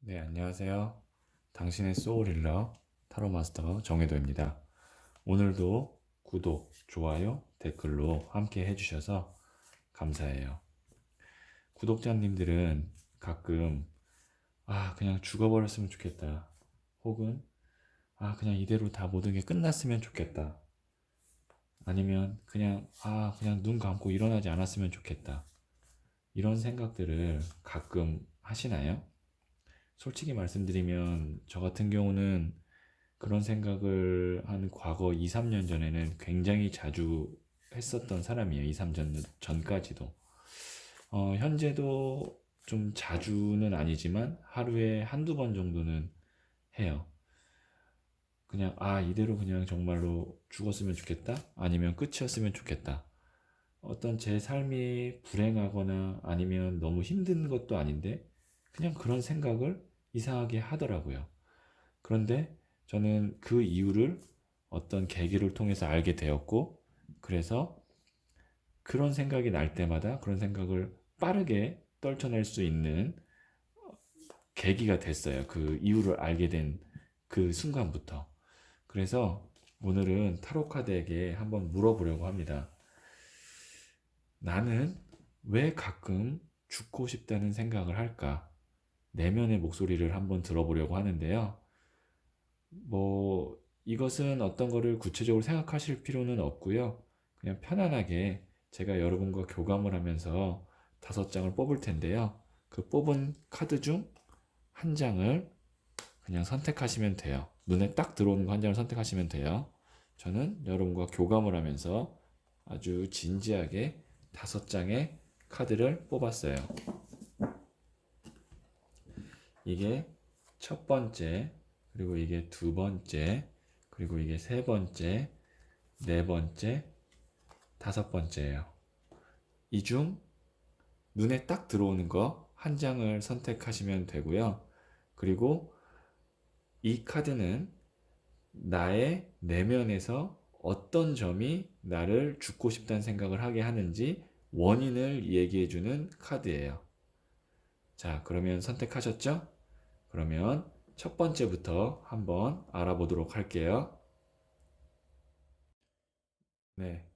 네, 안녕하세요. 당신의 소울힐러 타로 마스터 정혜도입니다. 오늘도 구독, 좋아요, 댓글로 함께 해주셔서 감사해요. 구독자님들은 가끔 그냥 죽어버렸으면 좋겠다. 혹은 그냥 이대로 다 모든 게 끝났으면 좋겠다. 아니면 그냥 눈 감고 일어나지 않았으면 좋겠다. 이런 생각들을 가끔 하시나요? 솔직히 말씀드리면 저 같은 경우는 그런 생각을 한 과거 2, 3년 전에는 굉장히 자주 했었던 사람이에요. 2, 3년 전까지도. 현재도 좀 자주는 아니지만 하루에 한두 번 정도는 해요. 그냥, 이대로 그냥 정말로 죽었으면 좋겠다? 아니면 끝이었으면 좋겠다. 어떤 제 삶이 불행하거나 아니면 너무 힘든 것도 아닌데, 그냥 그런 생각을 이상하게 하더라고요. 그런데 저는 그 이유를 어떤 계기를 통해서 알게 되었고, 그래서 그런 생각이 날 때마다 그런 생각을 빠르게 떨쳐낼 수 있는 계기가 됐어요. 그 이유를 알게 된 그 순간부터. 그래서 오늘은 타로 카드에게 한번 물어보려고 합니다. 나는 왜 가끔 죽고 싶다는 생각을 할까? 내면의 목소리를 한번 들어보려고 하는데요. 이것은 어떤 거를 구체적으로 생각하실 필요는 없고요. 그냥 편안하게 제가 여러분과 교감을 하면서 5장을 뽑을 텐데요. 그 뽑은 카드 중 한 장을 그냥 선택하시면 돼요. 눈에 딱 들어오는 거 한 장을 선택하시면 돼요. 저는 여러분과 교감을 하면서 아주 진지하게 5장의 카드를 뽑았어요. 이게 첫 번째, 그리고 이게 두 번째, 그리고 이게 세 번째, 네 번째, 5번째예요. 이 중 눈에 딱 들어오는 거 한 장을 선택하시면 되고요. 그리고 이 카드는 나의 내면에서 어떤 점이 나를 죽고 싶다는 생각을 하게 하는지 원인을 얘기해주는 카드예요. 자, 그러면 선택하셨죠? 그러면 첫 번째부터 한번 알아보도록 할게요. 네.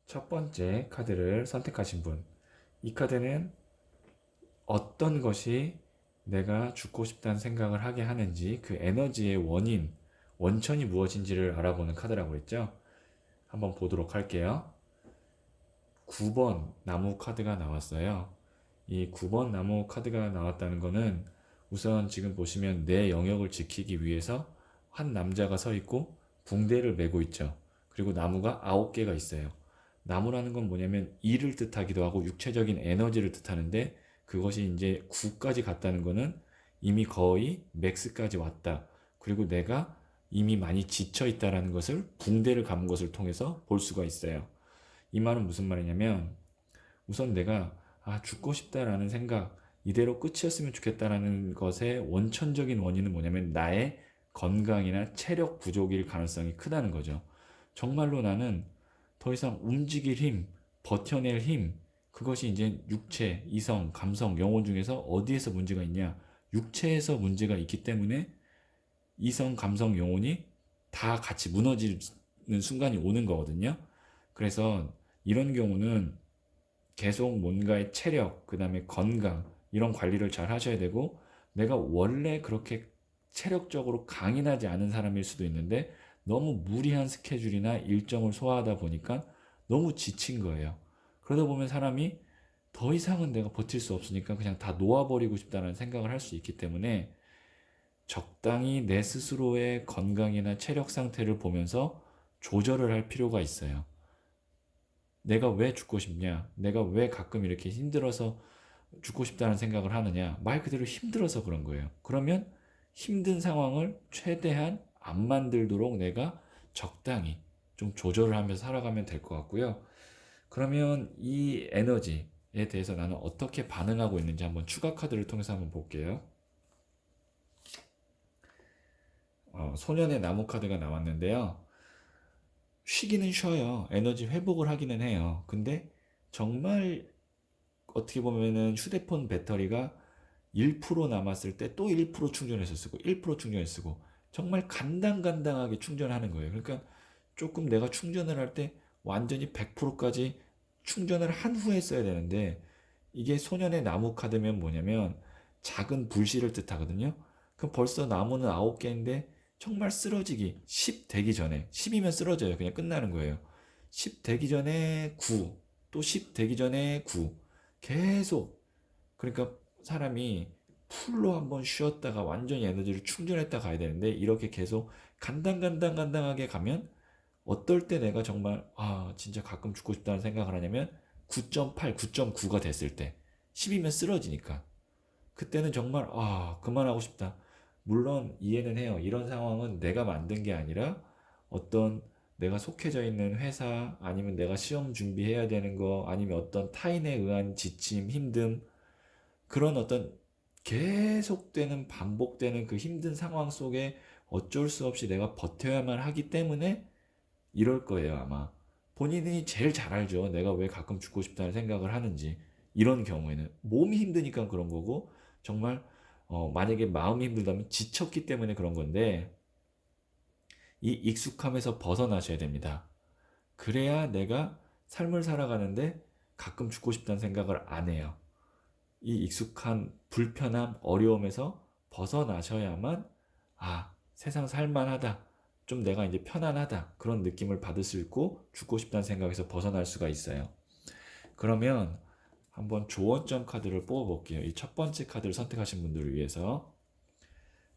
첫 번째 카드를 선택하신 분. 이 카드는 어떤 것이 내가 죽고 싶다는 생각을 하게 하는지 그 에너지의 원인, 원천이 무엇인지를 알아보는 카드라고 했죠. 한번 보도록 할게요. 9번 나무 카드가 나왔어요. 이 9번 나무 카드가 나왔다는 거는 우선 지금 보시면 내 영역을 지키기 위해서 한 남자가 서 있고 붕대를 메고 있죠. 그리고 나무가 9개가 있어요. 나무라는 건 뭐냐면 일을 뜻하기도 하고 육체적인 에너지를 뜻하는데 그것이 이제 9까지 갔다는 거는 이미 거의 맥스까지 왔다. 그리고 내가 이미 많이 지쳐 있다라는 것을 붕대를 감은 것을 통해서 볼 수가 있어요. 이 말은 무슨 말이냐면 우선 내가 죽고 싶다라는 생각 이대로 끝이었으면 좋겠다라는 것의 원천적인 원인은 뭐냐면 나의 건강이나 체력 부족일 가능성이 크다는 거죠. 정말로 나는 더 이상 움직일 힘, 버텨낼 힘, 그것이 이제 육체, 이성, 감성, 영혼 중에서 어디에서 문제가 있냐? 육체에서 문제가 있기 때문에 이성, 감성, 영혼이 다 같이 무너지는 순간이 오는 거거든요. 그래서 이런 경우는 계속 뭔가의 체력, 그 다음에 건강, 이런 관리를 잘 하셔야 되고, 내가 원래 그렇게 체력적으로 강인하지 않은 사람일 수도 있는데, 너무 무리한 스케줄이나 일정을 소화하다 보니까 너무 지친 거예요. 그러다 보면 사람이 더 이상은 내가 버틸 수 없으니까 그냥 다 놓아버리고 싶다는 생각을 할 수 있기 때문에 적당히 내 스스로의 건강이나 체력 상태를 보면서 조절을 할 필요가 있어요. 내가 왜 죽고 싶냐? 내가 왜 가끔 이렇게 힘들어서 죽고 싶다는 생각을 하느냐? 말 그대로 힘들어서 그런 거예요. 그러면 힘든 상황을 최대한 안 만들도록 내가 적당히 좀 조절을 하면서 살아가면 될 것 같고요. 그러면 이 에너지에 대해서 나는 어떻게 반응하고 있는지 한번 추가 카드를 통해서 한번 볼게요. 소년의 나무 카드가 나왔는데요. 쉬기는 쉬어요. 에너지 회복을 하기는 해요. 근데 정말 어떻게 보면은 휴대폰 배터리가 1% 남았을 때 또 1% 충전해서 쓰고 1% 충전해서 쓰고 정말 간당간당하게 충전하는 거예요. 그러니까 조금 내가 충전을 할 때 완전히 100%까지 충전을 한 후에 써야 되는데 이게 소년의 나무 카드면 뭐냐면 작은 불씨를 뜻하거든요. 그럼 벌써 나무는 9개인데 정말 쓰러지기 10 되기 전에 10이면 쓰러져요. 그냥 끝나는 거예요. 10 되기 전에 9, 또 10 되기 전에 9 계속 그러니까 사람이 풀로 한번 쉬었다가 완전히 에너지를 충전했다 가야 되는데 이렇게 계속 간당간당간당하게 가면 어떨 때 내가 정말 진짜 가끔 죽고 싶다는 생각을 하냐면 9.8, 9.9가 됐을 때 10이면 쓰러지니까 그때는 정말 그만하고 싶다. 물론 이해는 해요. 이런 상황은 내가 만든 게 아니라 어떤 내가 속해져 있는 회사 아니면 내가 시험 준비해야 되는 거 아니면 어떤 타인에 의한 지침, 힘듦 그런 어떤 계속되는 반복되는 그 힘든 상황 속에 어쩔 수 없이 내가 버텨야만 하기 때문에 이럴 거예요, 아마. 본인이 제일 잘 알죠. 내가 왜 가끔 죽고 싶다는 생각을 하는지. 이런 경우에는 몸이 힘드니까 그런 거고 정말 만약에 마음이 힘들다면 지쳤기 때문에 그런 건데 이 익숙함에서 벗어나셔야 됩니다. 그래야 내가 삶을 살아가는데 가끔 죽고 싶다는 생각을 안 해요. 이 익숙한 불편함, 어려움에서 벗어나셔야만 세상 살만하다. 좀 내가 이제 편안하다. 그런 느낌을 받을 수 있고 죽고 싶다는 생각에서 벗어날 수가 있어요. 그러면 한번 조언점 카드를 뽑아볼게요. 이 첫 번째 카드를 선택하신 분들을 위해서.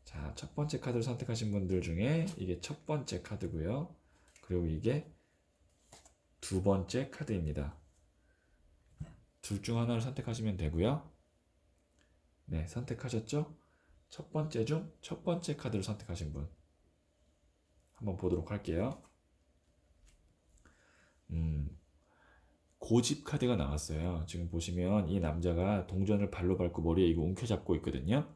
자, 첫 번째 카드를 선택하신 분들 중에 이게 첫 번째 카드고요. 그리고 이게 두 번째 카드입니다. 둘 중 하나를 선택하시면 되고요. 네, 선택하셨죠? 첫 번째 중 첫 번째 카드를 선택하신 분 한번 보도록 할게요. 고집 카드가 나왔어요. 지금 보시면 이 남자가 동전을 발로 밟고 머리에 이거 움켜잡고 있거든요.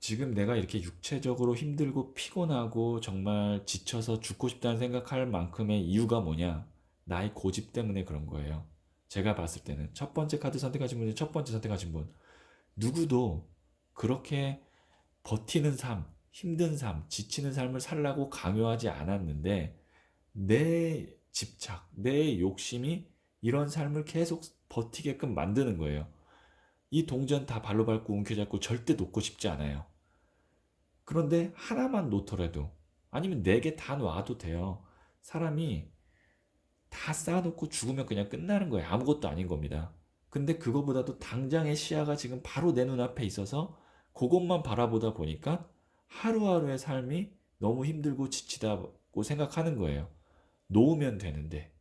지금 내가 이렇게 육체적으로 힘들고 피곤하고 정말 지쳐서 죽고 싶다는 생각할 만큼의 이유가 뭐냐? 나의 고집 때문에 그런 거예요. 제가 봤을 때는 첫 번째 카드 선택하신 분이 첫 번째 선택하신 분 누구도 그렇게 버티는 삶, 힘든 삶, 지치는 삶을 살라고 강요하지 않았는데 내 집착, 내 욕심이 이런 삶을 계속 버티게끔 만드는 거예요. 이 동전 다 발로 밟고 움켜잡고 절대 놓고 싶지 않아요. 그런데 하나만 놓더라도 아니면 네 개 다 놔도 돼요. 사람이 다 쌓아놓고 죽으면 그냥 끝나는 거예요. 아무것도 아닌 겁니다. 근데 그거보다도 당장의 시야가 지금 바로 내 눈앞에 있어서 그것만 바라보다 보니까 하루하루의 삶이 너무 힘들고 지치다고 생각하는 거예요. 놓으면 되는데.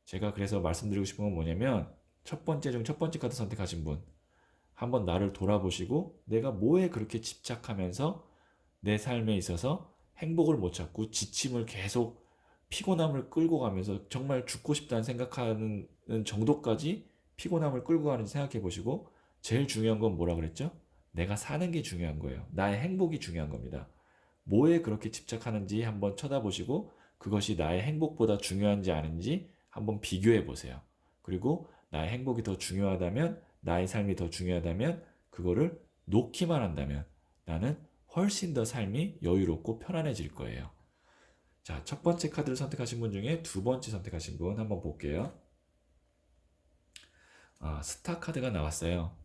제가 그래서 말씀드리고 싶은 건 뭐냐면 첫 번째 중 첫 번째 카드 선택하신 분 한번 나를 돌아보시고 내가 뭐에 그렇게 집착하면서 내 삶에 있어서 행복을 못 찾고 지침을 계속 피곤함을 끌고 가면서 정말 죽고 싶다는 생각하는 정도까지 피곤함을 끌고 가는지 생각해 보시고 제일 중요한 건 뭐라 그랬죠? 내가 사는 게 중요한 거예요. 나의 행복이 중요한 겁니다. 뭐에 그렇게 집착하는지 한번 쳐다보시고 그것이 나의 행복보다 중요한지 아닌지 한번 비교해 보세요. 그리고 나의 행복이 더 중요하다면, 나의 삶이 더 중요하다면, 그거를 놓기만 한다면 나는 훨씬 더 삶이 여유롭고 편안해질 거예요. 자, 첫 번째 카드를 선택하신 분 중에 두 번째 선택하신 분 한번 볼게요. 스타 카드가 나왔어요.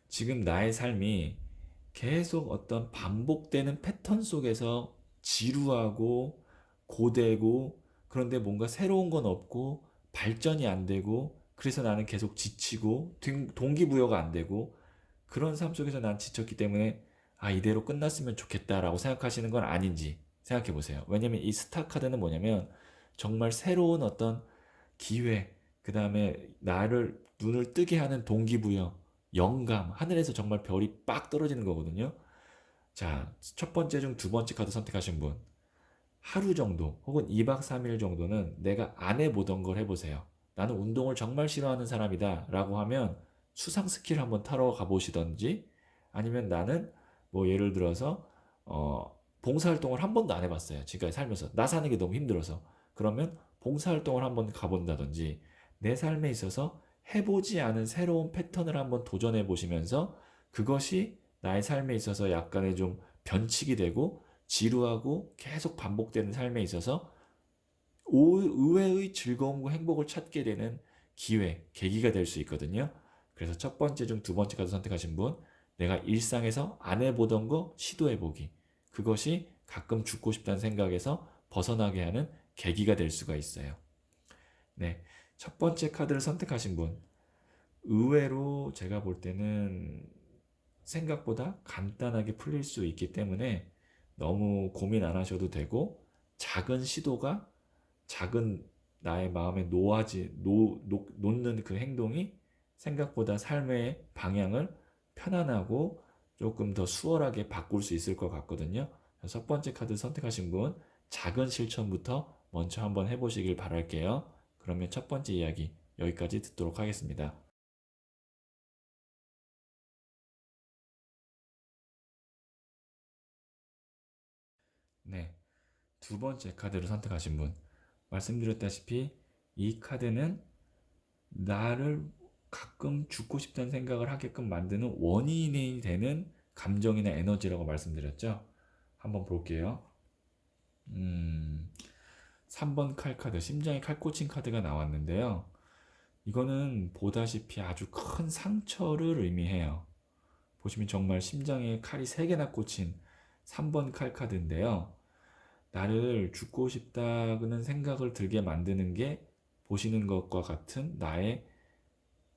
지금 나의 삶이 계속 어떤 반복되는 패턴 속에서 지루하고 고되고 그런데 뭔가 새로운 건 없고 발전이 안 되고 그래서 나는 계속 지치고 동기부여가 안 되고 그런 삶 속에서 난 지쳤기 때문에 이대로 끝났으면 좋겠다라고 생각하시는 건 아닌지 생각해 보세요. 왜냐면 이 스타 카드는 뭐냐면 정말 새로운 어떤 기회, 그 다음에 나를 눈을 뜨게 하는 동기부여, 영감, 하늘에서 정말 별이 빡 떨어지는 거거든요. 자, 첫 번째 중 두 번째 카드 선택하신 분. 하루 정도 혹은 2박 3일 정도는 내가 안 해보던 걸 해보세요. 나는 운동을 정말 싫어하는 사람이다 라고 하면 수상 스키를 한번 타러 가보시던지 아니면 나는 뭐 예를 들어서 봉사활동을 한 번도 안 해봤어요. 지금까지 살면서. 나 사는 게 너무 힘들어서. 그러면 봉사활동을 한번 가본다든지 내 삶에 있어서 해보지 않은 새로운 패턴을 한번 도전해 보시면서 그것이 나의 삶에 있어서 약간의 좀 변칙이 되고 지루하고 계속 반복되는 삶에 있어서 의외의 즐거움과 행복을 찾게 되는 기회, 계기가 될 수 있거든요. 그래서 첫 번째 중 두 번째 카드 선택하신 분, 내가 일상에서 안 해보던 거 시도해보기. 그것이 가끔 죽고 싶다는 생각에서 벗어나게 하는 계기가 될 수가 있어요. 네. 첫 번째 카드를 선택하신 분, 의외로 제가 볼 때는 생각보다 간단하게 풀릴 수 있기 때문에 너무 고민 안 하셔도 되고, 작은 시도가 작은 나의 마음에 놓는 그 행동이 생각보다 삶의 방향을 편안하고 조금 더 수월하게 바꿀 수 있을 것 같거든요. 첫 번째 카드 선택하신 분, 작은 실천부터 먼저 한번 해보시길 바랄게요. 그러면 첫 번째 이야기 여기까지 듣도록 하겠습니다. 네, 두 번째 카드를 선택하신 분, 말씀드렸다시피 이 카드는 나를 가끔 죽고 싶다는 생각을 하게끔 만드는 원인이 되는 감정이나 에너지라고 말씀드렸죠. 한번 볼게요. 3번 칼 카드, 심장에 칼 꽂힌 카드가 나왔는데요. 이거는 보다시피 아주 큰 상처를 의미해요. 보시면 정말 심장에 칼이 3개나 꽂힌 3번 칼 카드인데요. 나를 죽고 싶다는 생각을 들게 만드는 게 보시는 것과 같은 나의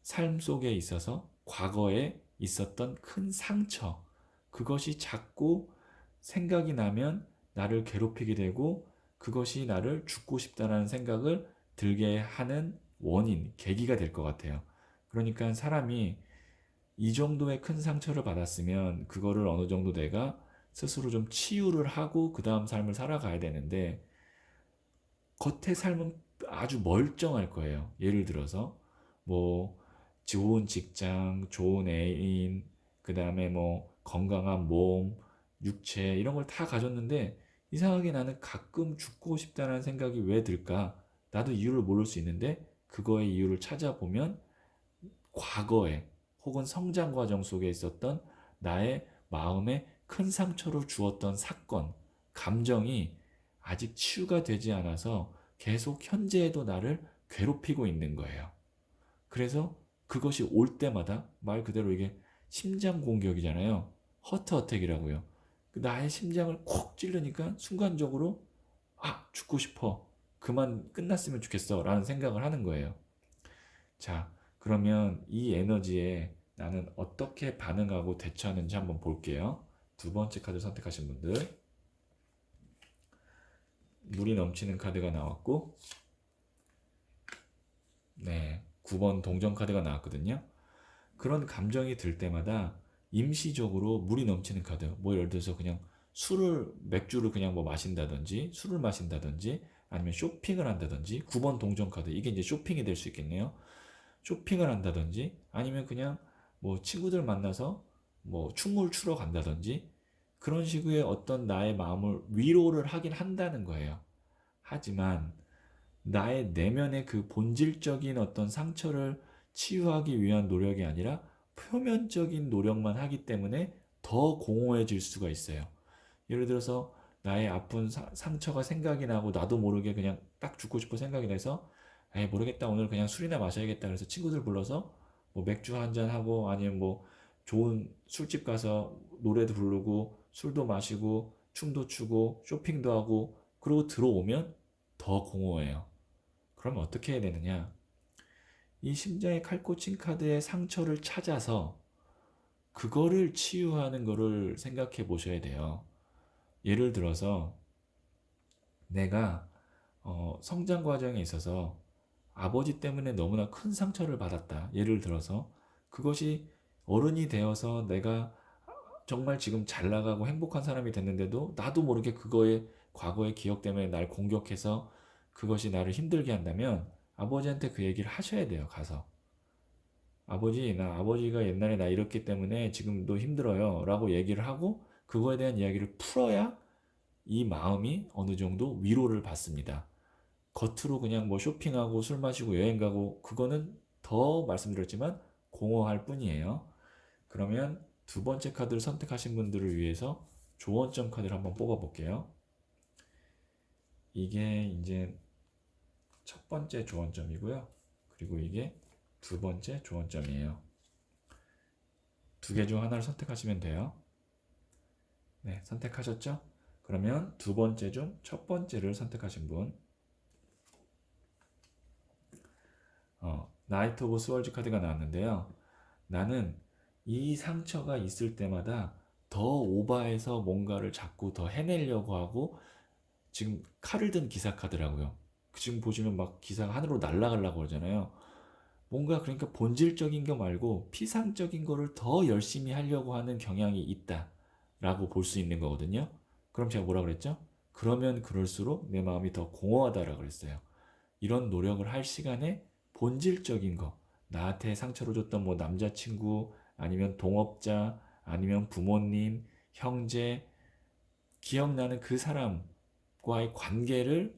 삶 속에 있어서 과거에 있었던 큰 상처, 그것이 자꾸 생각이 나면 나를 괴롭히게 되고 그것이 나를 죽고 싶다는 생각을 들게 하는 원인, 계기가 될 것 같아요. 그러니까 사람이 이 정도의 큰 상처를 받았으면 그거를 어느 정도 내가 스스로 좀 치유를 하고 그 다음 삶을 살아가야 되는데 겉의 삶은 아주 멀쩡할 거예요. 예를 들어서 뭐 좋은 직장, 좋은 애인, 그 다음에 뭐 건강한 몸, 육체 이런 걸 다 가졌는데 이상하게 나는 가끔 죽고 싶다는 생각이 왜 들까? 나도 이유를 모를 수 있는데 그거의 이유를 찾아보면 과거에 혹은 성장 과정 속에 있었던 나의 마음에 큰 상처를 주었던 사건, 감정이 아직 치유가 되지 않아서 계속 현재에도 나를 괴롭히고 있는 거예요. 그래서 그것이 올 때마다 말 그대로 이게 심장 공격이잖아요. 허트 어택이라고요. 나의 심장을 콕 찌르니까 순간적으로 죽고 싶어. 그만 끝났으면 좋겠어. 라는 생각을 하는 거예요. 자, 그러면 이 에너지에 나는 어떻게 반응하고 대처하는지 한번 볼게요. 두 번째 카드 선택하신 분들, 물이 넘치는 카드가 나왔고, 네, 9번 동전 카드가 나왔거든요. 그런 감정이 들 때마다 임시적으로 물이 넘치는 카드, 뭐 예를 들어서 그냥 맥주를 그냥 뭐 마신다든지, 술을 마신다든지, 아니면 쇼핑을 한다든지, 9번 동전 카드, 이게 이제 쇼핑이 될 수 있겠네요. 쇼핑을 한다든지, 아니면 그냥 뭐 친구들 만나서 뭐 춤을 추러 간다든지, 그런 식의 어떤 나의 마음을 위로를 하긴 한다는 거예요. 하지만 나의 내면의 그 본질적인 어떤 상처를 치유하기 위한 노력이 아니라 표면적인 노력만 하기 때문에 더 공허해질 수가 있어요. 예를 들어서 나의 아픈 상처가 생각이 나고 나도 모르게 그냥 딱 죽고 싶어 생각이 나서 에이 모르겠다 오늘 그냥 술이나 마셔야겠다 그래서 친구들 불러서 뭐 맥주 한잔 하고 아니면 뭐 좋은 술집 가서 노래도 부르고 술도 마시고 춤도 추고 쇼핑도 하고 그러고 들어오면 더 공허해요. 그러면 어떻게 해야 되느냐? 이 심장의 칼꽂힌 카드의 상처를 찾아서 그거를 치유하는 거를 생각해 보셔야 돼요. 예를 들어서 내가 성장 과정에 있어서 아버지 때문에 너무나 큰 상처를 받았다. 예를 들어서 그것이 어른이 되어서 내가 정말 지금 잘 나가고 행복한 사람이 됐는데도 나도 모르게 그거의 과거의 기억 때문에 날 공격해서 그것이 나를 힘들게 한다면 아버지한테 그 얘기를 하셔야 돼요. 가서. 아버지, 아버지가 옛날에 나 이랬기 때문에 지금도 힘들어요. 라고 얘기를 하고 그거에 대한 이야기를 풀어야 이 마음이 어느 정도 위로를 받습니다. 겉으로 그냥 뭐 쇼핑하고 술 마시고 여행 가고 그거는 더 말씀드렸지만 공허할 뿐이에요. 그러면 두 번째 카드를 선택하신 분들을 위해서 조언점 카드를 한번 뽑아 볼게요. 이게 이제 첫 번째 조언점이고요. 그리고 이게 두 번째 조언점이에요. 두 개 중 하나를 선택하시면 돼요. 네, 선택하셨죠? 그러면 두 번째 중 첫 번째를 선택하신 분, 나이트 오브 스월즈 카드가 나왔는데요. 나는 이 상처가 있을 때마다 더 오버해서 뭔가를 자꾸 더 해내려고 하고, 지금 칼을 든 기사 카드라고요. 지금 보시면 막 기사가 하늘로 날아가려고 그러잖아요. 뭔가 그러니까 본질적인 거 말고 피상적인 거를 더 열심히 하려고 하는 경향이 있다라고 볼 수 있는 거거든요. 그럼 제가 뭐라 그랬죠? 그러면 그럴수록 내 마음이 더 공허하다라고 그랬어요. 이런 노력을 할 시간에 본질적인 거, 나한테 상처를 줬던 뭐 남자친구, 아니면 동업자, 아니면 부모님, 형제, 기억나는 그 사람과의 관계를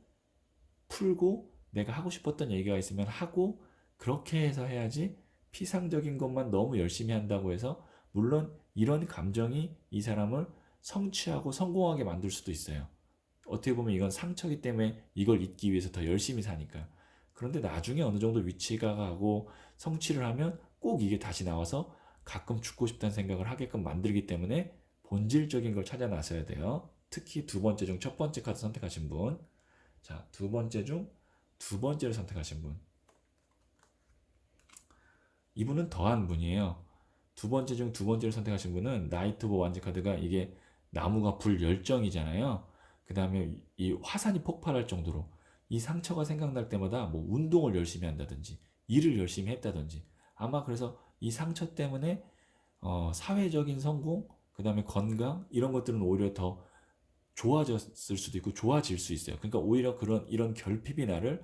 풀고 내가 하고 싶었던 얘기가 있으면 하고, 그렇게 해서 해야지 피상적인 것만 너무 열심히 한다고 해서, 물론 이런 감정이 이 사람을 성취하고 성공하게 만들 수도 있어요. 어떻게 보면 이건 상처기 때문에 이걸 잊기 위해서 더 열심히 사니까. 그런데 나중에 어느 정도 위치가 가고 성취를 하면 꼭 이게 다시 나와서 가끔 죽고 싶다는 생각을 하게끔 만들기 때문에 본질적인 걸 찾아 나서야 돼요. 특히 두 번째 중 첫 번째 카드 선택하신 분. 자, 두 번째 중 두 번째를 선택하신 분. 이분은 더한 분이에요. 두 번째 중 두 번째를 선택하신 분은 나이트 오브 완즈 카드가 이게 나무가 불열정이잖아요. 그 다음에 이 화산이 폭발할 정도로 이 상처가 생각날 때마다 뭐 운동을 열심히 한다든지 일을 열심히 했다든지, 아마 그래서 이 상처 때문에 사회적인 성공, 그 다음에 건강 이런 것들은 오히려 더 좋아졌을 수도 있고 좋아질 수 있어요. 그러니까 오히려 그런 이런 결핍이 나를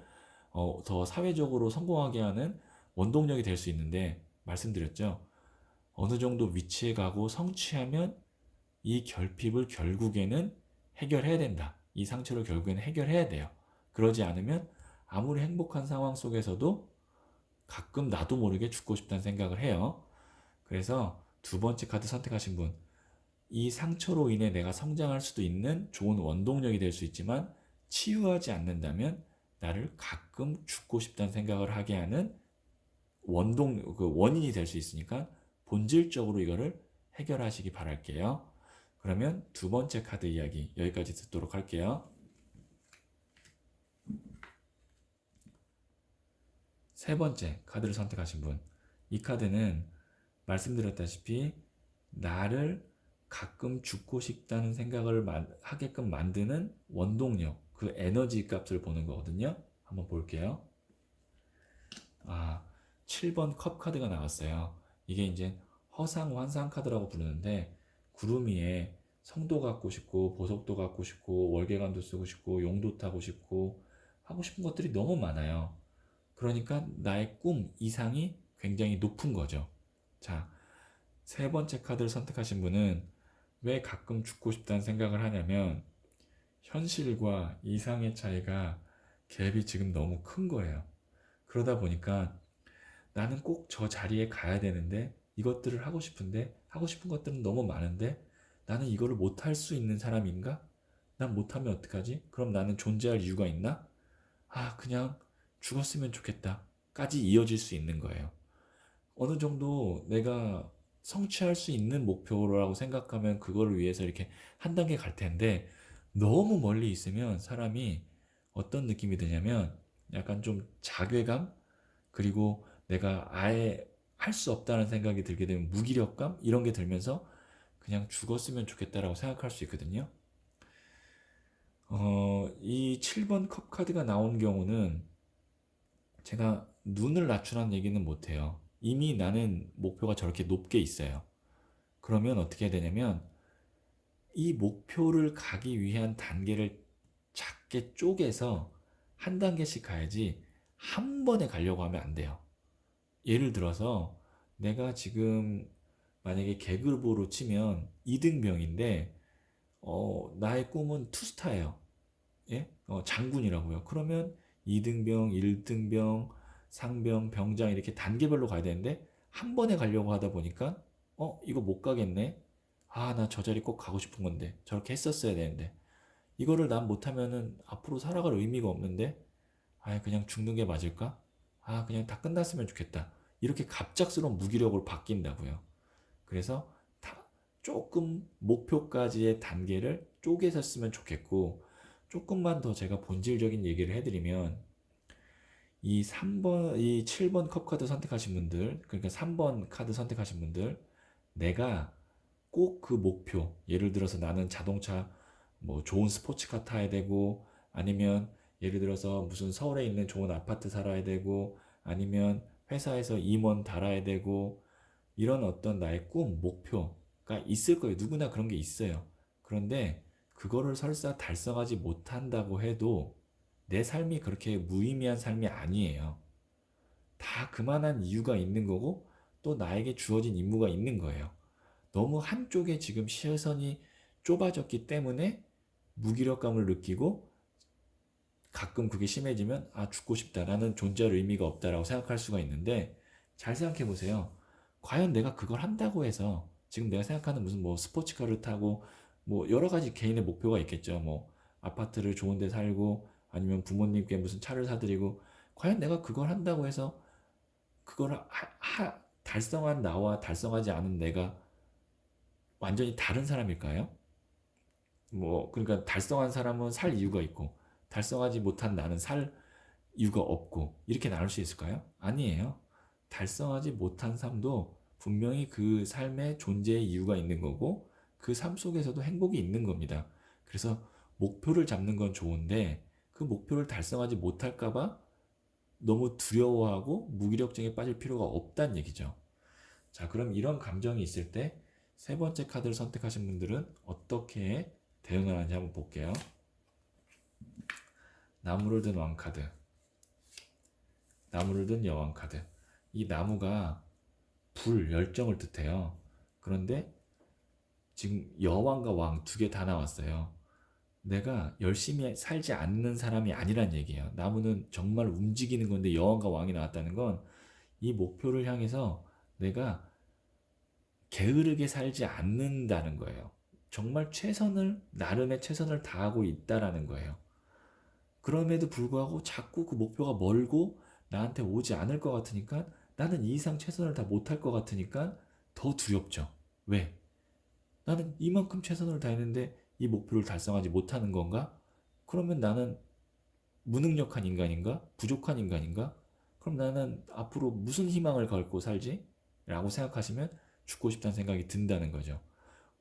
더 사회적으로 성공하게 하는 원동력이 될 수 있는데, 말씀드렸죠. 어느 정도 위치에 가고 성취하면 이 결핍을 결국에는 해결해야 된다. 이 상처를 결국에는 해결해야 돼요. 그러지 않으면 아무리 행복한 상황 속에서도 가끔 나도 모르게 죽고 싶다는 생각을 해요. 그래서 두 번째 카드 선택하신 분, 이 상처로 인해 내가 성장할 수도 있는 좋은 원동력이 될 수 있지만, 치유하지 않는다면 나를 가끔 죽고 싶다는 생각을 하게 하는 그 원인이 될 수 있으니까 본질적으로 이거를 해결하시기 바랄게요. 그러면 두 번째 카드 이야기 여기까지 듣도록 할게요. 세 번째 카드를 선택하신 분. 이 카드는 말씀드렸다시피 나를 가끔 죽고 싶다는 생각을 하게끔 만드는 원동력, 그 에너지 값을 보는 거거든요. 한번 볼게요. 7번 컵 카드가 나왔어요. 이게 이제 허상 환상 카드라고 부르는데, 구름 위에 성도 갖고 싶고 보석도 갖고 싶고 월계관도 쓰고 싶고 용도 타고 싶고 하고 싶은 것들이 너무 많아요. 그러니까 나의 꿈 이상이 굉장히 높은 거죠. 자, 세 번째 카드를 선택하신 분은 왜 가끔 죽고 싶다는 생각을 하냐면, 현실과 이상의 차이가, 갭이 지금 너무 큰 거예요. 그러다 보니까 나는 꼭 저 자리에 가야 되는데, 이것들을 하고 싶은데 하고 싶은 것들은 너무 많은데 나는 이거를 못할 수 있는 사람인가? 난 못하면 어떡하지? 그럼 나는 존재할 이유가 있나? 그냥 죽었으면 좋겠다 까지 이어질 수 있는 거예요. 어느 정도 내가 성취할 수 있는 목표라고 생각하면 그거를 위해서 이렇게 한 단계 갈 텐데, 너무 멀리 있으면 사람이 어떤 느낌이 드냐면 약간 좀 자괴감, 그리고 내가 아예 할 수 없다는 생각이 들게 되면 무기력감, 이런 게 들면서 그냥 죽었으면 좋겠다라고 생각할 수 있거든요. 이 7번 컵 카드가 나온 경우는 제가 눈을 낮추라는 얘기는 못해요. 이미 나는 목표가 저렇게 높게 있어요. 그러면 어떻게 해야 되냐면 이 목표를 가기 위한 단계를 작게 쪼개서 한 단계씩 가야지 한 번에 가려고 하면 안 돼요. 예를 들어서 내가 지금 만약에 계급으로 치면 2등병인데 나의 꿈은 투스타예요. 예? 장군이라고요. 그러면 2등병, 1등병, 상병, 병장 이렇게 단계별로 가야 되는데 한 번에 가려고 하다 보니까 이거 못 가겠네. 아, 나 저 자리 꼭 가고 싶은 건데 저렇게 했었어야 되는데 이거를 난 못하면은 앞으로 살아갈 의미가 없는데 아, 그냥 죽는 게 맞을까? 아, 그냥 다 끝났으면 좋겠다. 이렇게 갑작스러운 무기력으로 바뀐다고요. 그래서 다 조금 목표까지의 단계를 쪼개셨으면 좋겠고 조금만 더 제가 본질적인 얘기를 해드리면 이 3번, 이 7번 컵 카드 선택하신 분들, 그러니까 3번 카드 선택하신 분들, 내가 꼭 그 목표, 예를 들어서 나는 자동차, 뭐 좋은 스포츠카 타야 되고, 아니면 예를 들어서 무슨 서울에 있는 좋은 아파트 살아야 되고, 아니면 회사에서 임원 달아야 되고, 이런 어떤 나의 꿈, 목표가 있을 거예요. 누구나 그런 게 있어요. 그런데 그거를 설사 달성하지 못한다고 해도 내 삶이 그렇게 무의미한 삶이 아니에요. 다 그만한 이유가 있는 거고 또 나에게 주어진 임무가 있는 거예요. 너무 한쪽에 지금 시선이 좁아졌기 때문에 무기력감을 느끼고 가끔 그게 심해지면 아, 죽고 싶다. 나는 존재할 의미가 없다라고 생각할 수가 있는데 잘 생각해 보세요. 과연 내가 그걸 한다고 해서 지금 내가 생각하는 무슨 뭐 스포츠카를 타고 뭐 여러 가지 개인의 목표가 있겠죠. 뭐 아파트를 좋은 데 살고 아니면 부모님께 무슨 차를 사드리고 과연 내가 그걸 한다고 해서 그걸 달성한 나와 달성하지 않은 내가 완전히 다른 사람일까요? 뭐 그러니까 달성한 사람은 살 이유가 있고 달성하지 못한 나는 살 이유가 없고 이렇게 나눌 수 있을까요? 아니에요. 달성하지 못한 삶도 분명히 그 삶의 존재의 이유가 있는 거고 그 삶 속에서도 행복이 있는 겁니다. 그래서 목표를 잡는 건 좋은데 그 목표를 달성하지 못할까 봐 너무 두려워하고 무기력증에 빠질 필요가 없다는 얘기죠. 자, 그럼 이런 감정이 있을 때 세 번째 카드를 선택하신 분들은 어떻게 대응을 하는지 한번 볼게요. 나무를 든 왕 카드, 나무를 든 여왕 카드. 이 나무가 불, 열정을 뜻해요. 그런데 지금 여왕과 왕 두 개 다 나왔어요. 내가 열심히 살지 않는 사람이 아니란 얘기예요. 나무는 정말 움직이는 건데 여왕과 왕이 나왔다는 건 이 목표를 향해서 내가 게으르게 살지 않는다는 거예요. 정말 나름의 최선을 다하고 있다라는 거예요. 그럼에도 불구하고 자꾸 그 목표가 멀고 나한테 오지 않을 것 같으니까 나는 이 이상 최선을 다 못할 것 같으니까 더 두렵죠. 왜? 나는 이만큼 최선을 다했는데 이 목표를 달성하지 못하는 건가? 그러면 나는 무능력한 인간인가? 부족한 인간인가? 그럼 나는 앞으로 무슨 희망을 갖고 살지? 라고 생각하시면 죽고 싶다는 생각이 든다는 거죠.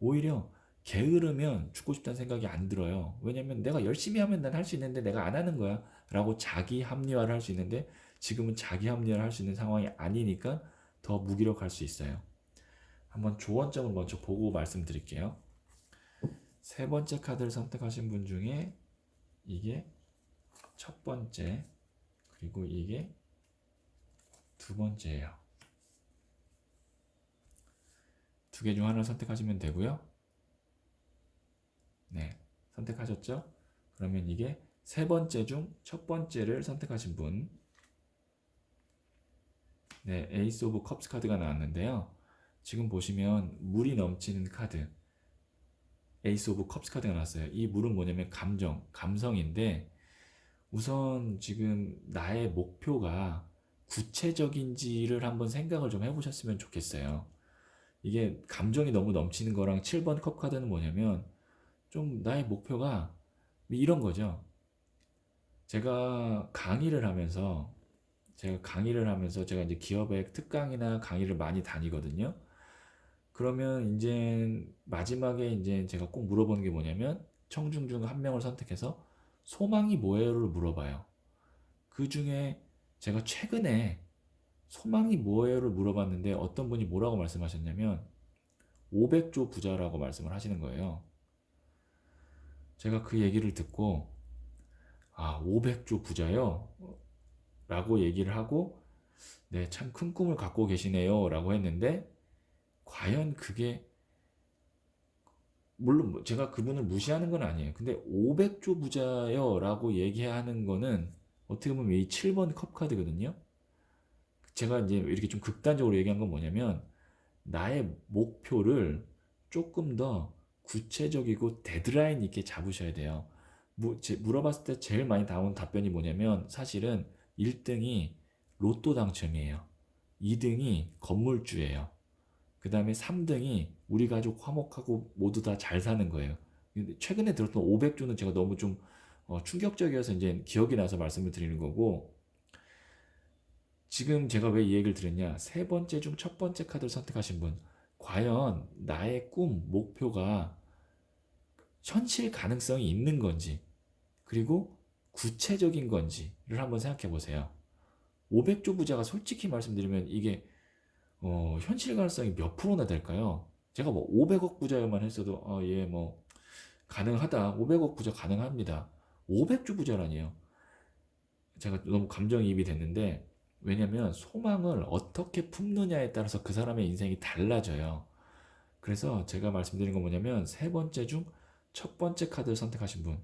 오히려 게으르면 죽고 싶다는 생각이 안 들어요. 왜냐면 내가 열심히 하면 난 할 수 있는데 내가 안 하는 거야. 라고 자기 합리화를 할 수 있는데 지금은 자기 합리화를 할 수 있는 상황이 아니니까 더 무기력할 수 있어요. 한번 조언점을 먼저 보고 말씀드릴게요. 세 번째 카드를 선택하신 분 중에 이게 첫 번째, 그리고 이게 두 번째예요. 두 개 중 하나를 선택하시면 되고요. 네, 선택하셨죠? 그러면 이게 세 번째 중 첫 번째를 선택하신 분. 네, 에이스 오브 컵스 카드가 나왔는데요. 지금 보시면 물이 넘치는 카드, 에이스 오브 컵스 카드가 나왔어요. 이 물은 뭐냐면 감성인데 우선 지금 나의 목표가 구체적인지를 한번 생각을 좀 해보셨으면 좋겠어요. 이게 감정이 너무 넘치는 거랑 7번 컵 카드는 뭐냐면 좀 나의 목표가 이런 거죠. 제가 강의를 하면서 이제 기업의 특강이나 강의를 많이 다니거든요. 그러면 이제 마지막에 이제 제가 꼭 물어보는 게 뭐냐면 청중 중 한 명을 선택해서 소망이 뭐예요를 물어봐요. 그 중에 제가 최근에 소망이 뭐예요를 물어봤는데 어떤 분이 뭐라고 말씀하셨냐면 500조 부자라고 말씀을 하시는 거예요. 제가 그 얘기를 듣고 500조 부자요? 라고 얘기를 하고 네, 참 큰 꿈을 갖고 계시네요 라고 했는데 과연 그게 물론 제가 그분을 무시하는 건 아니에요. 근데 500조 부자요 라고 얘기하는 거는 어떻게 보면 이 7번 컵 카드거든요. 제가 이제 이렇게 좀 극단적으로 얘기한 건 뭐냐면 나의 목표를 조금 더 구체적이고 데드라인 있게 잡으셔야 돼요. 물어봤을 때 제일 많이 나온 답변이 뭐냐면 사실은 1등이 로또 당첨이에요. 2등이 건물주예요. 그 다음에 3등이 우리 가족 화목하고 모두 다 잘 사는 거예요. 근데 최근에 들었던 500조는 제가 너무 좀 충격적이어서 이제 기억이 나서 말씀을 드리는 거고, 지금 제가 왜 이 얘기를 드렸냐? 세 번째 중 첫 번째 카드를 선택하신 분, 과연 나의 꿈, 목표가 현실 가능성이 있는 건지, 그리고 구체적인 건지를 한번 생각해 보세요. 500조 부자가 솔직히 말씀드리면 이게 현실 가능성이 몇 프로나 될까요? 제가 뭐 500억 부자여만 했어도 예, 뭐 가능하다. 500억 부자 가능합니다. 500조 부자라니요. 제가 너무 감정이입이 됐는데, 왜냐면 소망을 어떻게 품느냐에 따라서 그 사람의 인생이 달라져요. 그래서 제가 말씀드린 건 뭐냐면 세 번째 중 첫 번째 카드를 선택하신 분,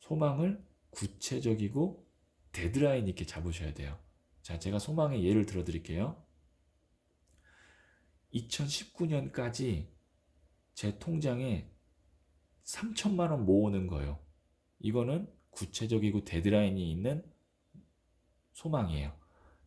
소망을 구체적이고 데드라인 있게 잡으셔야 돼요. 자, 제가 소망의 예를 들어 드릴게요. 2019년까지 제 통장에 3천만 원 모으는 거예요. 이거는 구체적이고 데드라인이 있는 소망이에요.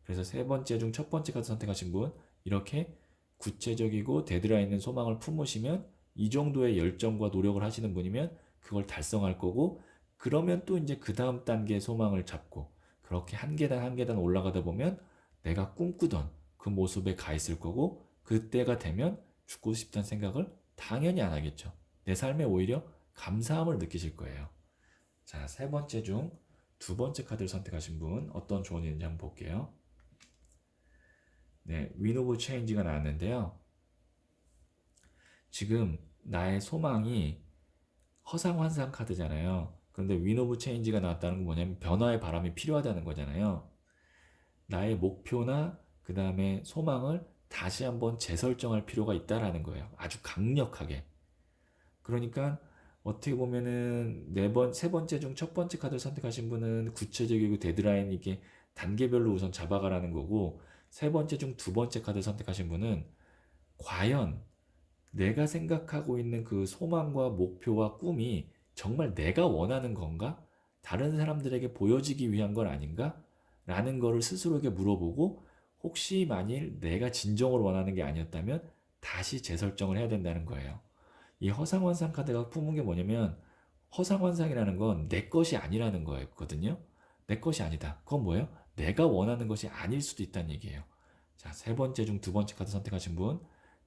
그래서 세 번째 중 첫 번째 카드 선택하신 분, 이렇게 구체적이고 데드라인 있는 소망을 품으시면 이 정도의 열정과 노력을 하시는 분이면 그걸 달성할 거고, 그러면 또 이제 그 다음 단계의 소망을 잡고 그렇게 한 계단 한 계단 올라가다 보면 내가 꿈꾸던 그 모습에 가 있을 거고, 그때가 되면 죽고 싶다는 생각을 당연히 안 하겠죠. 내 삶에 오히려 감사함을 느끼실 거예요. 자, 세 번째 중 두 번째 카드를 선택하신 분, 어떤 조언이 있는지 한번 볼게요. 네, 윈 오브 체인지가 나왔는데요. 지금 나의 소망이 허상환상 카드잖아요. 그런데 윈 오브 체인지가 나왔다는 건 뭐냐면 변화의 바람이 필요하다는 거잖아요. 나의 목표나 그 다음에 소망을 다시 한번 재설정할 필요가 있다라는 거예요. 아주 강력하게. 그러니까 어떻게 보면은 세 번째 중 첫 번째 카드를 선택하신 분은 구체적이고 데드라인 있게 단계별로 우선 잡아가라는 거고, 세 번째 중 두 번째 카드를 선택하신 분은 과연 내가 생각하고 있는 그 소망과 목표와 꿈이 정말 내가 원하는 건가? 다른 사람들에게 보여지기 위한 건 아닌가? 라는 거를 스스로에게 물어보고, 혹시 만일 내가 진정으로 원하는 게 아니었다면 다시 재설정을 해야 된다는 거예요. 이 허상환상 카드가 품은 게 뭐냐면, 허상환상이라는 건 내 것이 아니라는 거였거든요. 내 것이 아니다. 그건 뭐예요? 내가 원하는 것이 아닐 수도 있다는 얘기예요. 자, 세 번째 중 두 번째 카드 선택하신 분,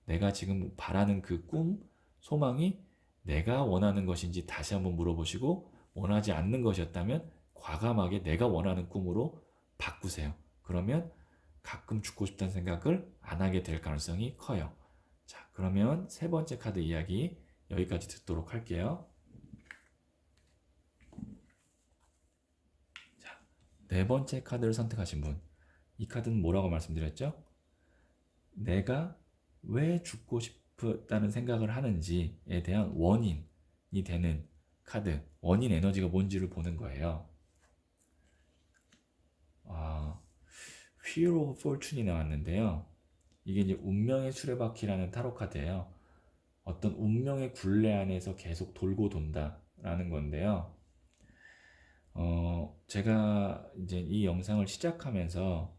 내가 지금 바라는 그 꿈, 소망이 내가 원하는 것인지 다시 한번 물어보시고, 원하지 않는 것이었다면 과감하게 내가 원하는 꿈으로 바꾸세요. 그러면 가끔 죽고 싶다는 생각을 안 하게 될 가능성이 커요. 자, 그러면 세 번째 카드 이야기 여기까지 듣도록 할게요. 자, 네 번째 카드를 선택하신 분. 이 카드는 뭐라고 말씀드렸죠? 내가 왜 죽고 싶다는 생각을 하는지에 대한 원인이 되는 카드, 원인 에너지가 뭔지를 보는 거예요. Wheel of Fortune이 나왔는데요. 이게 이제 운명의 수레바퀴라는 타로 카드예요. 어떤 운명의 굴레 안에서 계속 돌고 돈다라는 건데요. 제가 이제 이 영상을 시작하면서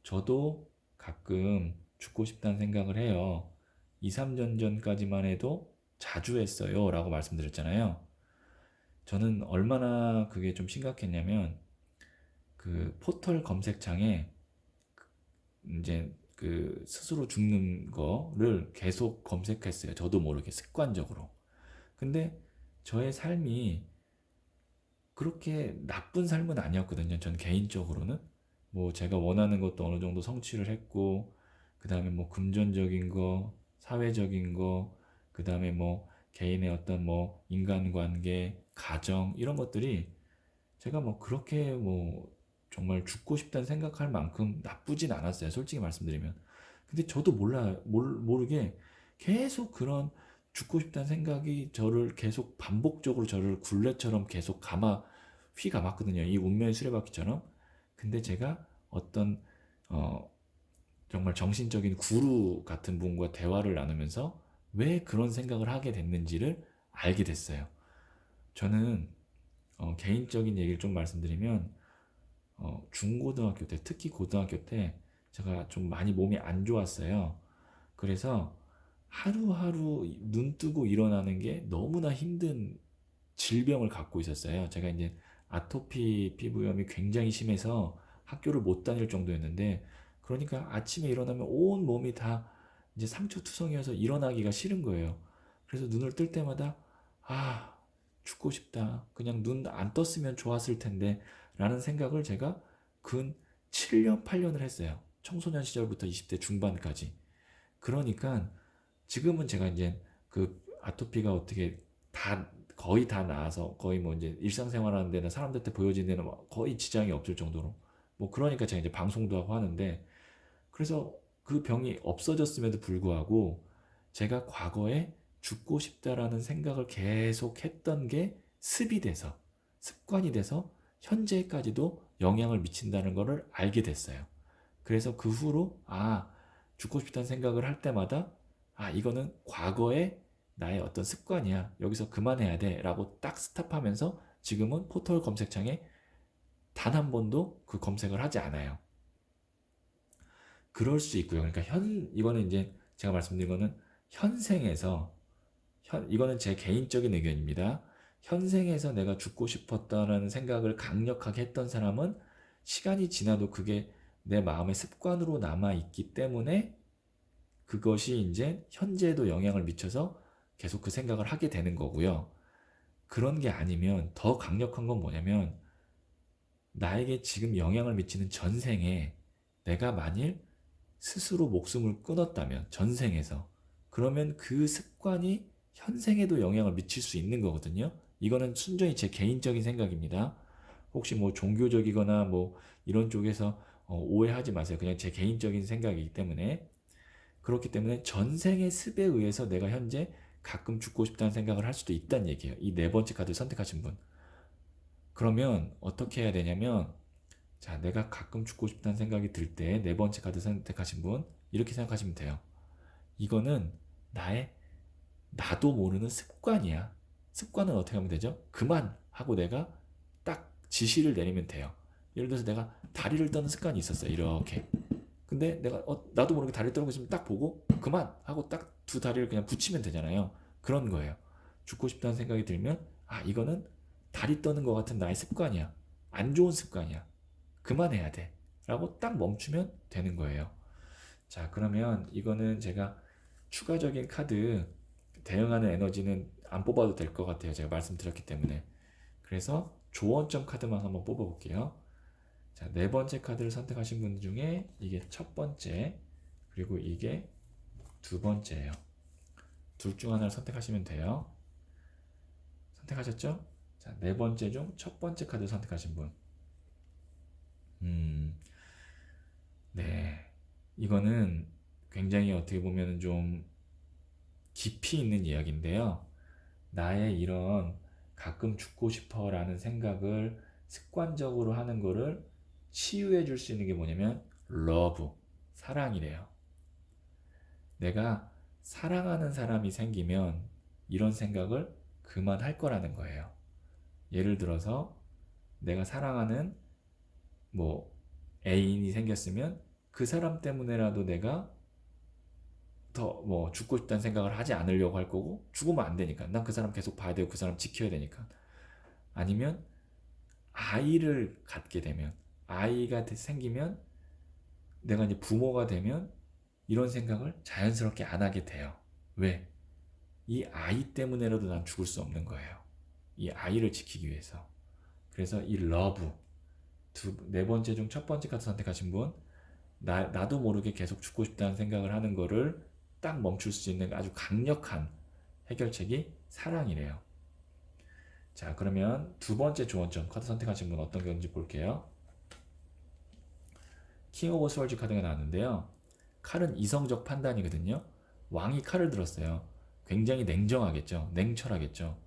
저도 가끔 죽고 싶다는 생각을 해요. 2, 3년 전까지만 해도 자주 했어요. 라고 말씀드렸잖아요. 저는 얼마나 그게 좀 심각했냐면, 그 포털 검색창에 이제 그 스스로 죽는 거를 계속 검색했어요. 저도 모르게 습관적으로. 근데 저의 삶이 그렇게 나쁜 삶은 아니었거든요. 전 개인적으로는. 뭐 제가 원하는 것도 어느 정도 성취를 했고, 그 다음에 뭐 금전적인 거, 사회적인 거, 그 다음에 뭐 개인의 어떤 뭐 인간관계, 가정, 이런 것들이 제가 뭐 그렇게 뭐 정말 죽고 싶다는 생각할 만큼 나쁘진 않았어요. 솔직히 말씀드리면. 근데 저도 모르게 계속 그런 죽고 싶다는 생각이 저를 계속 반복적으로 저를 굴레처럼 계속 휘감았거든요. 이 운명의 수레바퀴처럼. 근데 제가 어떤 어, 정말 정신적인 구루 같은 분과 대화를 나누면서 왜 그런 생각을 하게 됐는지를 알게 됐어요. 저는 개인적인 얘기를 좀 말씀드리면 중고등학교 때, 특히 고등학교 때 제가 좀 많이 몸이 안 좋았어요. 그래서 하루하루 눈 뜨고 일어나는 게 너무나 힘든 질병을 갖고 있었어요. 제가 이제 아토피 피부염이 굉장히 심해서 학교를 못 다닐 정도였는데, 그러니까 아침에 일어나면 온 몸이 다 이제 상처투성이어서 일어나기가 싫은 거예요. 그래서 눈을 뜰 때마다 아, 죽고 싶다. 그냥 눈 안 떴으면 좋았을 텐데 라는 생각을 제가 근 7년, 8년을 했어요. 청소년 시절부터 20대 중반까지. 그러니까 지금은 제가 이제 그 아토피가 어떻게 다 거의 다 나아서 거의 뭐 이제 일상생활하는 데나 사람들한테 보여지는 데는 뭐 거의 지장이 없을 정도로 뭐 그러니까 제가 이제 방송도 하고 하는데, 그래서 그 병이 없어졌음에도 불구하고 제가 과거에 죽고 싶다라는 생각을 계속 했던 게 습이 돼서 습관이 돼서 현재까지도 영향을 미친다는 것을 알게 됐어요. 그래서 그 후로 죽고 싶다는 생각을 할 때마다 이거는 과거의 나의 어떤 습관이야. 여기서 그만해야 돼. 라고 딱 스탑하면서 지금은 포털 검색창에 단 한 번도 그 검색을 하지 않아요. 그럴 수 있고요. 그러니까 이거는 이제 제가 말씀드린 거는 현생에서, 이거는 제 개인적인 의견입니다. 현생에서 내가 죽고 싶었다는 생각을 강력하게 했던 사람은 시간이 지나도 그게 내 마음의 습관으로 남아있기 때문에 그것이 이제 현재에도 영향을 미쳐서 계속 그 생각을 하게 되는 거고요. 그런 게 아니면 더 강력한 건 뭐냐면, 나에게 지금 영향을 미치는 전생에 내가 만일 스스로 목숨을 끊었다면, 전생에서, 그러면 그 습관이 현생에도 영향을 미칠 수 있는 거거든요. 이거는 순전히 제 개인적인 생각입니다. 혹시 뭐 종교적이거나 뭐 이런 쪽에서 오해하지 마세요. 그냥 제 개인적인 생각이기 때문에. 그렇기 때문에 전생의 습에 의해서 내가 현재 가끔 죽고 싶다는 생각을 할 수도 있다는 얘기예요. 이 네 번째 카드 선택하신 분. 그러면 어떻게 해야 되냐면, 자, 내가 가끔 죽고 싶다는 생각이 들 때 네 번째 카드 선택하신 분, 이렇게 생각하시면 돼요. 이거는 나의 나도 모르는 습관이야. 습관은 어떻게 하면 되죠? 그만 하고 내가 딱 지시를 내리면 돼요. 예를 들어서 내가 다리를 떠는 습관이 있었어요. 이렇게. 근데 내가 나도 모르게 다리를 떨고 있으면 딱 보고 그만 하고 딱 두 다리를 그냥 붙이면 되잖아요. 그런 거예요. 죽고 싶다는 생각이 들면 이거는 다리 떠는 것 같은 나의 습관이야. 안 좋은 습관이야. 그만해야 돼. 라고 딱 멈추면 되는 거예요. 자, 그러면 이거는 제가 추가적인 카드 대응하는 에너지는 안 뽑아도 될 것 같아요. 제가 말씀드렸기 때문에. 그래서 조언점 카드만 한번 뽑아볼게요. 자, 네 번째 카드를 선택하신 분 중에 이게 첫 번째, 그리고 이게 두 번째예요. 둘 중 하나를 선택하시면 돼요. 선택하셨죠? 자, 네 번째 중 첫 번째 카드 선택하신 분. 음, 네. 이거는 굉장히 어떻게 보면 좀 깊이 있는 이야기인데요. 나의 이런 가끔 죽고 싶어 라는 생각을 습관적으로 하는 거를 치유해 줄 수 있는 게 뭐냐면 러브, 사랑이래요. 내가 사랑하는 사람이 생기면 이런 생각을 그만할 거라는 거예요. 예를 들어서 내가 사랑하는 뭐 애인이 생겼으면 그 사람 때문에라도 내가 더 뭐 죽고 싶다는 생각을 하지 않으려고 할 거고, 죽으면 안 되니까 난 그 사람 계속 봐야 되고 그 사람 지켜야 되니까. 아니면 아이를 갖게 되면, 아이가 생기면, 내가 이제 부모가 되면 이런 생각을 자연스럽게 안 하게 돼요. 왜? 이 아이 때문에라도 난 죽을 수 없는 거예요. 이 아이를 지키기 위해서. 그래서 이 러브, 네 번째 중 첫 번째 카드 선택하신 분, 나도 모르게 계속 죽고 싶다는 생각을 하는 거를 딱 멈출 수 있는 아주 강력한 해결책이 사랑이래요. 자, 그러면 두 번째 조언점 카드 선택하신 분 어떤 건지 볼게요. 킹 오브 스월즈 카드가 나왔는데요. 칼은 이성적 판단이거든요. 왕이 칼을 들었어요. 굉장히 냉정하겠죠. 냉철하겠죠.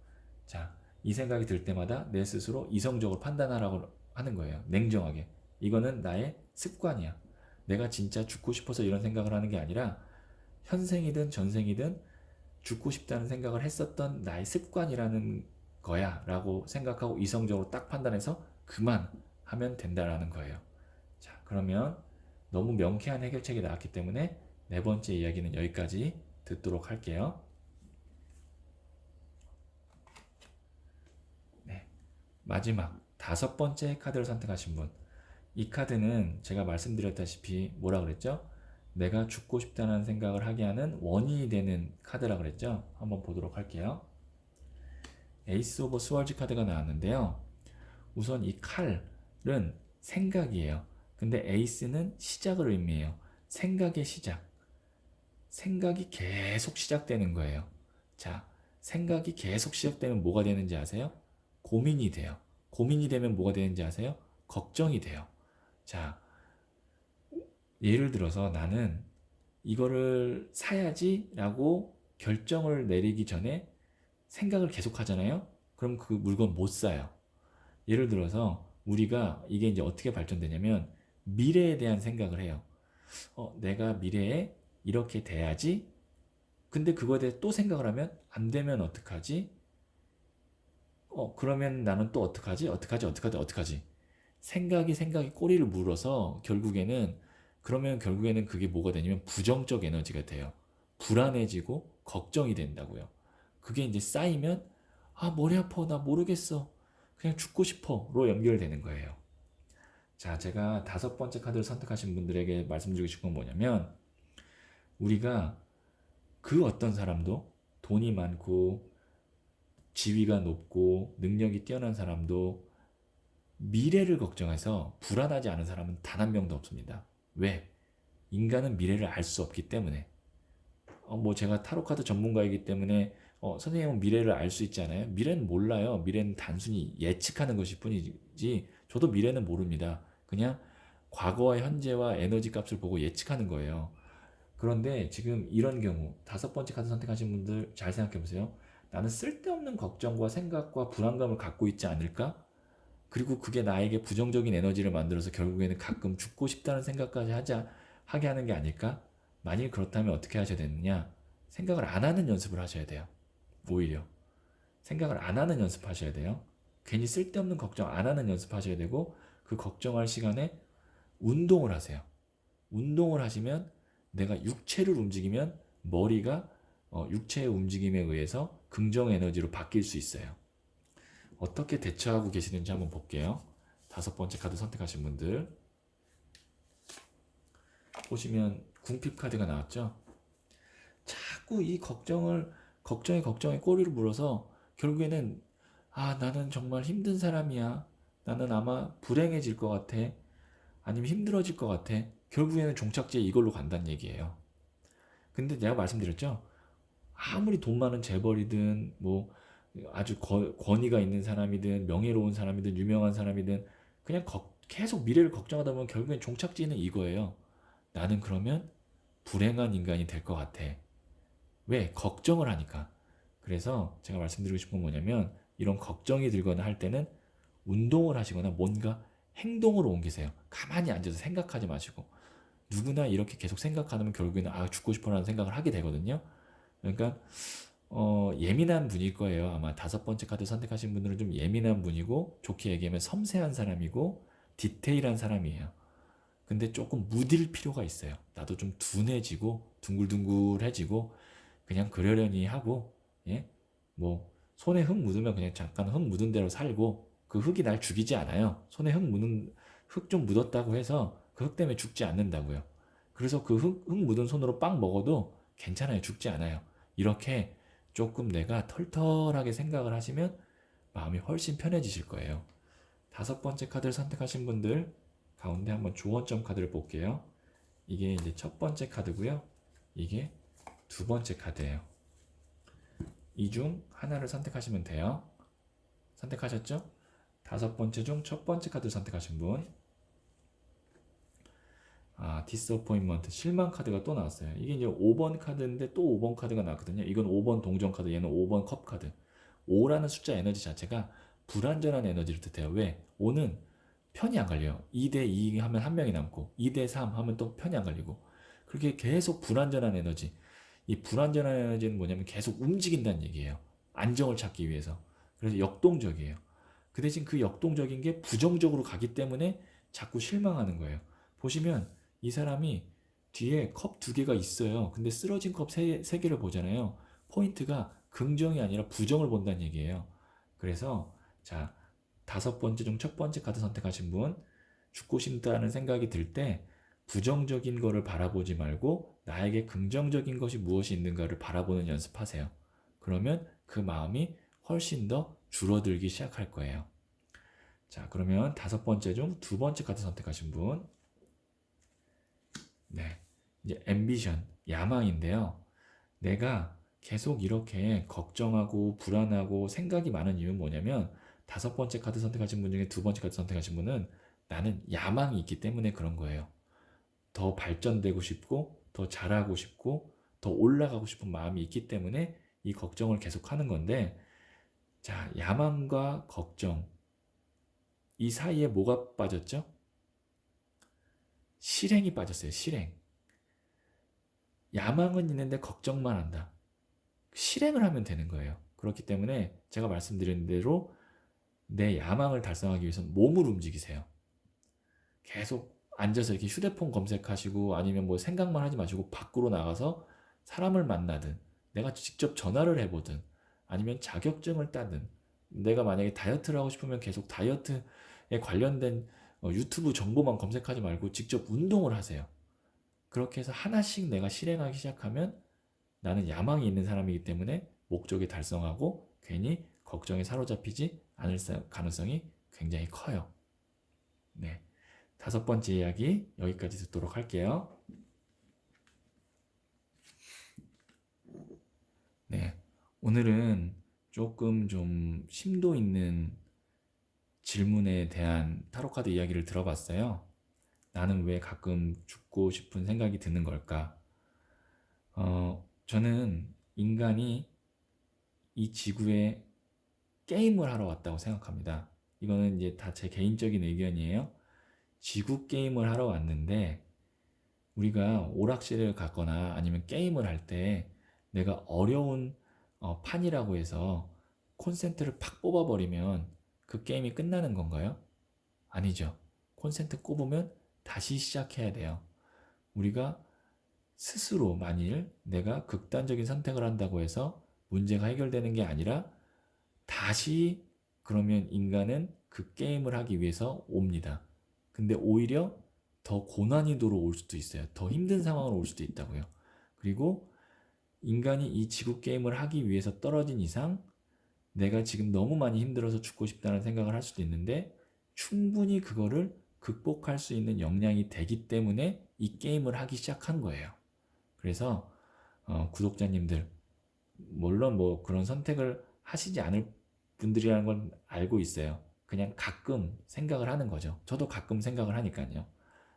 자, 이 생각이 들 때마다 내 스스로 이성적으로 판단하라고 하는 거예요. 냉정하게. 이거는 나의 습관이야. 내가 진짜 죽고 싶어서 이런 생각을 하는 게 아니라 현생이든 전생이든 죽고 싶다는 생각을 했었던 나의 습관이라는 거야 라고 생각하고 이성적으로 딱 판단해서 그만하면 된다라는 거예요. 자, 그러면 너무 명쾌한 해결책이 나왔기 때문에 네 번째 이야기는 여기까지 듣도록 할게요. 네, 마지막 다섯 번째 카드를 선택하신 분. 이 카드는 제가 말씀드렸다시피 뭐라 그랬죠? 내가 죽고 싶다는 생각을 하게 하는 원인이 되는 카드라 그랬죠? 한번 보도록 할게요. 에이스 오브 스월즈 카드가 나왔는데요. 우선 이 칼은 생각이에요. 근데 에이스는 시작을 의미해요. 생각의 시작. 생각이 계속 시작되는 거예요. 자, 생각이 계속 시작되면 뭐가 되는지 아세요? 고민이 돼요. 고민이 되면 뭐가 되는지 아세요? 걱정이 돼요. 자, 예를 들어서 나는 이거를 사야지 라고 결정을 내리기 전에 생각을 계속 하잖아요. 그럼 그 물건 못 사요. 예를 들어서 우리가 이게 이제 어떻게 발전되냐면 미래에 대한 생각을 해요. 내가 미래에 이렇게 돼야지. 근데 그거에 대해 또 생각을 하면 안 되면 어떡하지? 그러면 나는 또 어떡하지? 생각이 꼬리를 물어서 결국에는 그게 뭐가 되냐면 부정적 에너지가 돼요. 불안해지고 걱정이 된다고요. 그게 이제 쌓이면 머리 아파 나 모르겠어 그냥 죽고 싶어로 연결되는 거예요. 자, 제가 다섯 번째 카드를 선택하신 분들에게 말씀드리고 싶은 건 뭐냐면 우리가 그 어떤 사람도 돈이 많고 지위가 높고 능력이 뛰어난 사람도 미래를 걱정해서 불안하지 않은 사람은 단 한 명도 없습니다. 왜? 인간은 미래를 알 수 없기 때문에. 뭐 제가 타로카드 전문가이기 때문에 선생님은 미래를 알 수 있지 않아요? 미래는 몰라요. 미래는 단순히 예측하는 것일 뿐이지 저도 미래는 모릅니다. 그냥 과거와 현재와 에너지 값을 보고 예측하는 거예요. 그런데 지금 이런 경우 다섯 번째 카드 선택하신 분들 잘 생각해 보세요. 나는 쓸데없는 걱정과 생각과 불안감을 갖고 있지 않을까? 그리고 그게 나에게 부정적인 에너지를 만들어서 결국에는 가끔 죽고 싶다는 생각까지 하게 하는 게 아닐까? 만일 그렇다면 어떻게 하셔야 되느냐? 생각을 안 하는 연습을 하셔야 돼요. 오히려. 생각을 안 하는 연습하셔야 돼요. 괜히 쓸데없는 걱정 안 하는 연습하셔야 되고 그 걱정할 시간에 운동을 하세요. 운동을 하시면 내가 육체를 움직이면 머리가 육체의 움직임에 의해서 긍정 에너지로 바뀔 수 있어요. 어떻게 대처하고 계시는지 한번 볼게요. 다섯 번째 카드 선택하신 분들 보시면 궁핍 카드가 나왔죠. 자꾸 이 걱정에 꼬리를 물어서 결국에는 나는 정말 힘든 사람이야. 나는 아마 불행해질 것 같아. 아니면 힘들어질 것 같아. 결국에는 종착지에 이걸로 간다는 얘기예요. 근데 내가 말씀드렸죠. 아무리 돈 많은 재벌이든 뭐 아주 권위가 있는 사람이든 명예로운 사람이든 유명한 사람이든 그냥 계속 미래를 걱정하다 보면 결국엔 종착지는 이거예요. 나는 그러면 불행한 인간이 될 것 같아. 왜? 걱정을 하니까. 그래서 제가 말씀드리고 싶은 건 뭐냐면 이런 걱정이 들거나 할 때는 운동을 하시거나 뭔가 행동으로 옮기세요. 가만히 앉아서 생각하지 마시고. 누구나 이렇게 계속 생각하면 결국에는 죽고 싶어라는 생각을 하게 되거든요. 그러니까 예민한 분일 거예요. 아마 다섯 번째 카드 선택하신 분들은 좀 예민한 분이고 좋게 얘기하면 섬세한 사람이고 디테일한 사람이에요. 근데 조금 무딜 필요가 있어요. 나도 좀 둔해지고 둥글둥글해지고 그냥 그러려니 하고 뭐 손에 흙 묻으면 그냥 잠깐 흙 묻은 대로 살고 그 흙이 날 죽이지 않아요. 손에 흙 좀 묻었다고 해서 그 흙 때문에 죽지 않는다고요. 그래서 그 흙 묻은 손으로 빵 먹어도 괜찮아요. 죽지 않아요. 이렇게 조금 내가 털털하게 생각을 하시면 마음이 훨씬 편해지실 거예요. 다섯 번째 카드를 선택하신 분들 가운데 한번 조언점 카드를 볼게요. 이게 이제 첫 번째 카드고요. 이게 두 번째 카드예요. 이 중 하나를 선택하시면 돼요. 선택하셨죠? 다섯 번째 중 첫 번째 카드를 선택하신 분. 디스어포인먼트 실망 카드가 또 나왔어요. 이게 이제 5번 카드인데 또 5번 카드가 나왔거든요. 이건 5번 동전 카드, 얘는 5번 컵 카드. 5라는 숫자 에너지 자체가 불완전한 에너지를 뜻해요. 왜? 5는 편이 안 갈려요. 2대 2 하면 한 명이 남고 2대 3 하면 또 편이 안 갈리고 그렇게 계속 불완전한 에너지. 이 불완전한 에너지는 뭐냐면 계속 움직인다는 얘기예요. 안정을 찾기 위해서. 그래서 역동적이에요. 그 대신 그 역동적인 게 부정적으로 가기 때문에 자꾸 실망하는 거예요. 보시면 이 사람이 뒤에 컵 두 개가 있어요. 근데 쓰러진 컵 세 개를 보잖아요. 포인트가 긍정이 아니라 부정을 본다는 얘기예요. 그래서 자, 다섯 번째 중 첫 번째 카드 선택하신 분, 죽고 싶다는 생각이 들 때 부정적인 거를 바라보지 말고 나에게 긍정적인 것이 무엇이 있는가를 바라보는 연습하세요. 그러면 그 마음이 훨씬 더 줄어들기 시작할 거예요. 자, 그러면 다섯 번째 중 두 번째 카드 선택하신 분, 네, 이제 앰비션, 야망인데요. 내가 계속 이렇게 걱정하고 불안하고 생각이 많은 이유는 뭐냐면 다섯 번째 카드 선택하신 분 중에 두 번째 카드 선택하신 분은 나는 야망이 있기 때문에 그런 거예요. 더 발전되고 싶고 더 잘하고 싶고 더 올라가고 싶은 마음이 있기 때문에 이 걱정을 계속 하는 건데 자, 야망과 걱정 이 사이에 뭐가 빠졌죠? 실행이 빠졌어요. 실행. 야망은 있는데 걱정만 한다. 실행을 하면 되는 거예요. 그렇기 때문에 제가 말씀드린 대로 내 야망을 달성하기 위해서는 몸을 움직이세요. 계속 앉아서 이렇게 휴대폰 검색하시고 아니면 뭐 생각만 하지 마시고 밖으로 나가서 사람을 만나든 내가 직접 전화를 해보든 아니면 자격증을 따든 내가 만약에 다이어트를 하고 싶으면 계속 다이어트에 관련된 유튜브 정보만 검색하지 말고 직접 운동을 하세요. 그렇게 해서 하나씩 내가 실행하기 시작하면 나는 야망이 있는 사람이기 때문에 목적이 달성하고 괜히 걱정에 사로잡히지 않을 가능성이 굉장히 커요. 네. 다섯 번째 이야기 여기까지 듣도록 할게요. 네. 오늘은 조금 좀 심도 있는 질문에 대한 타로카드 이야기를 들어봤어요. 나는 왜 가끔 죽고 싶은 생각이 드는 걸까? 저는 인간이 이 지구에 게임을 하러 왔다고 생각합니다. 이거는 이제 다 제 개인적인 의견이에요. 지구 게임을 하러 왔는데 우리가 오락실을 갔거나 아니면 게임을 할 때 내가 어려운 판이라고 해서 콘센트를 팍 뽑아버리면 그 게임이 끝나는 건가요? 아니죠. 콘센트 꼽으면 다시 시작해야 돼요. 우리가 스스로 만일 내가 극단적인 선택을 한다고 해서 문제가 해결되는 게 아니라 다시 그러면 인간은 그 게임을 하기 위해서 옵니다. 근데 오히려 더 고난이도로 올 수도 있어요. 더 힘든 상황으로 올 수도 있다고요. 그리고 인간이 이 지구 게임을 하기 위해서 떨어진 이상 내가 지금 너무 많이 힘들어서 죽고 싶다는 생각을 할 수도 있는데 충분히 그거를 극복할 수 있는 역량이 되기 때문에 이 게임을 하기 시작한 거예요. 그래서 구독자님들 물론 뭐 그런 선택을 하시지 않을 분들이라는 건 알고 있어요. 그냥 가끔 생각을 하는 거죠. 저도 가끔 생각을 하니까요.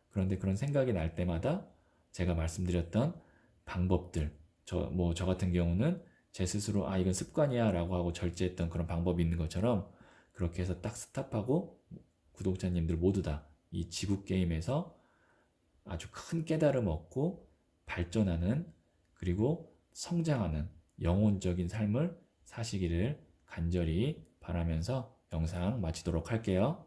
그런데 그런 생각이 날 때마다 제가 말씀드렸던 방법들, 저 같은 경우는 제 스스로 이건 습관이야 라고 하고 절제했던 그런 방법이 있는 것처럼 그렇게 해서 딱 스탑하고 구독자님들 모두 다 이 지구 게임에서 아주 큰 깨달음 얻고 발전하는 그리고 성장하는 영혼적인 삶을 사시기를 간절히 바라면서 영상 마치도록 할게요.